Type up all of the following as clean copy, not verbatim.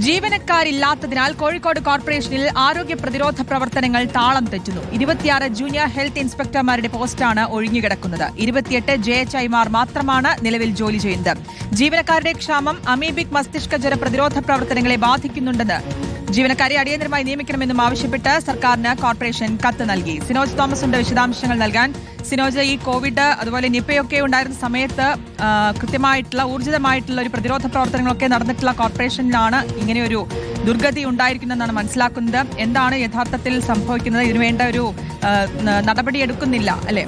ജീവനക്കാരില്ലാത്തതിനാൽ കോഴിക്കോട് കോർപ്പറേഷനിൽ ആരോഗ്യ പ്രതിരോധ പ്രവർത്തനങ്ങൾ താളം തെറ്റുന്നു. 26 ജൂനിയർ ഹെൽത്ത് ഇൻസ്പെക്ടർമാരുടെ പോസ്റ്റാണ് ഒഴിഞ്ഞുകിടക്കുന്നത്. 28 JHIമാർ മാത്രമാണ് നിലവിൽ ജോലി ചെയ്യുന്നത്. ജീവനക്കാരുടെ ക്ഷാമം അമീബിക് മസ്തിഷ്ക ജ്വര പ്രതിരോധ പ്രവർത്തനങ്ങളെ ബാധിക്കുന്നുണ്ടെന്ന് ജീവനക്കാരെ അടിയന്തരമായി നിയമിക്കണമെന്നും ആവശ്യപ്പെട്ട് സർക്കാരിന് കോർപ്പറേഷൻ കത്ത് നൽകി. സിനോജ് തോമസ് ഉണ്ട് വിശദാംശങ്ങൾ നൽകാൻ. സിനോജ്, ഈ കോവിഡ് അതുപോലെ നിപ്പയൊക്കെ ഉണ്ടായിരുന്ന സമയത്ത് കൃത്യമായിട്ടുള്ള ഊർജിതമായിട്ടുള്ള ഒരു പ്രതിരോധ പ്രവർത്തനങ്ങളൊക്കെ നടന്നിട്ടുള്ള കോർപ്പറേഷനിലാണ് ഇങ്ങനെയൊരു ദുർഗതി ഉണ്ടായിരിക്കുന്നതെന്നാണ് മനസ്സിലാക്കുന്നത്. എന്താണ് യഥാർത്ഥത്തിൽ സംഭവിക്കുന്നത്? ഇതിനുവേണ്ട ഒരു നടപടി എടുക്കുന്നില്ല അല്ലേ?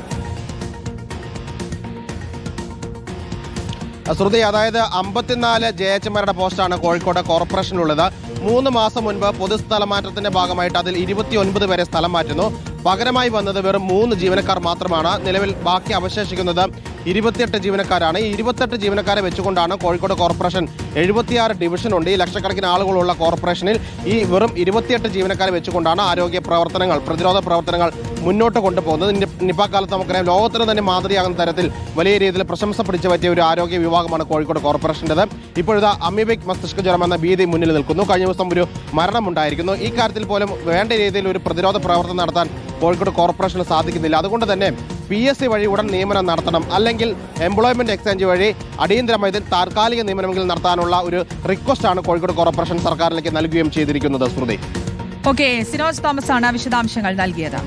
ശ്രുതി, അതായത് 54 JHമാരുടെ പോസ്റ്റാണ് കോഴിക്കോട് കോർപ്പറേഷനിലുള്ളത്. 3 മാസം മുൻപ് പൊതുസ്ഥലമാറ്റത്തിന്റെ ഭാഗമായിട്ട് അതിൽ 29 പേരെ സ്ഥലം മാറ്റുന്നു. പകരമായി വന്നത് വെറും 3 ജീവനക്കാർ മാത്രമാണ്. നിലവിൽ ബാക്കി അവശേഷിക്കുന്നത് 28 ജീവനക്കാരാണ്. ഈ 28 ജീവനക്കാരെ വെച്ചുകൊണ്ടാണ് കോഴിക്കോട് കോർപ്പറേഷൻ 76 ഡിവിഷനുണ്ട്. ഈ ലക്ഷക്കണക്കിന് ആളുകളുള്ള കോർപ്പറേഷനിൽ ഈ വെറും 28 ജീവനക്കാരെ വെച്ചുകൊണ്ടാണ് ആരോഗ്യ പ്രവർത്തനങ്ങൾ, പ്രതിരോധ പ്രവർത്തനങ്ങൾ മുന്നോട്ട് കൊണ്ടുപോകുന്നത്. നിപ കാലത്ത് നമുക്കറിയാം, ലോകത്തിന് തന്നെ മാതൃകയാകുന്ന തരത്തിൽ വലിയ രീതിയിൽ പ്രശംസ പിടിച്ചു പറ്റിയ ഒരു ആരോഗ്യ വിഭാഗമാണ് കോഴിക്കോട് കോർപ്പറേഷൻ്റെത്. ഇപ്പോഴത്തെ അമീബിക് മസ്തിഷ്ക ജ്വരം എന്ന ഭീതി മുന്നിൽ നിൽക്കുന്നു. കഴിഞ്ഞ ദിവസം ഒരു മരണമുണ്ടായിരിക്കുന്നു. ഈ കാര്യത്തിൽ പോലും വേണ്ട രീതിയിൽ ഒരു പ്രതിരോധ പ്രവർത്തനം നടത്താൻ കോഴിക്കോട് കോർപ്പറേഷന് സാധിക്കുന്നില്ല. അതുകൊണ്ട് തന്നെ PSC വഴി ഉടൻ നിയമനം നടത്തണം, അല്ലെങ്കിൽ എംപ്ലോയ്മെന്റ് എക്സ്ചേഞ്ച് വഴി അടിയന്തരമായി ഇതിൽ താൽക്കാലിക നിയമനമെങ്കിലും നടത്താനുള്ള ഒരു റിക്വസ്റ്റാണ് കോഴിക്കോട് കോർപ്പറേഷൻ സർക്കാരിലേക്ക് നൽകുകയും ചെയ്തിരിക്കുന്നത്. ശ്രുതി, ഓക്കെ, സിനോജ് തോമസ് ആണ് വിശദാംശങ്ങൾ നൽകിയത്.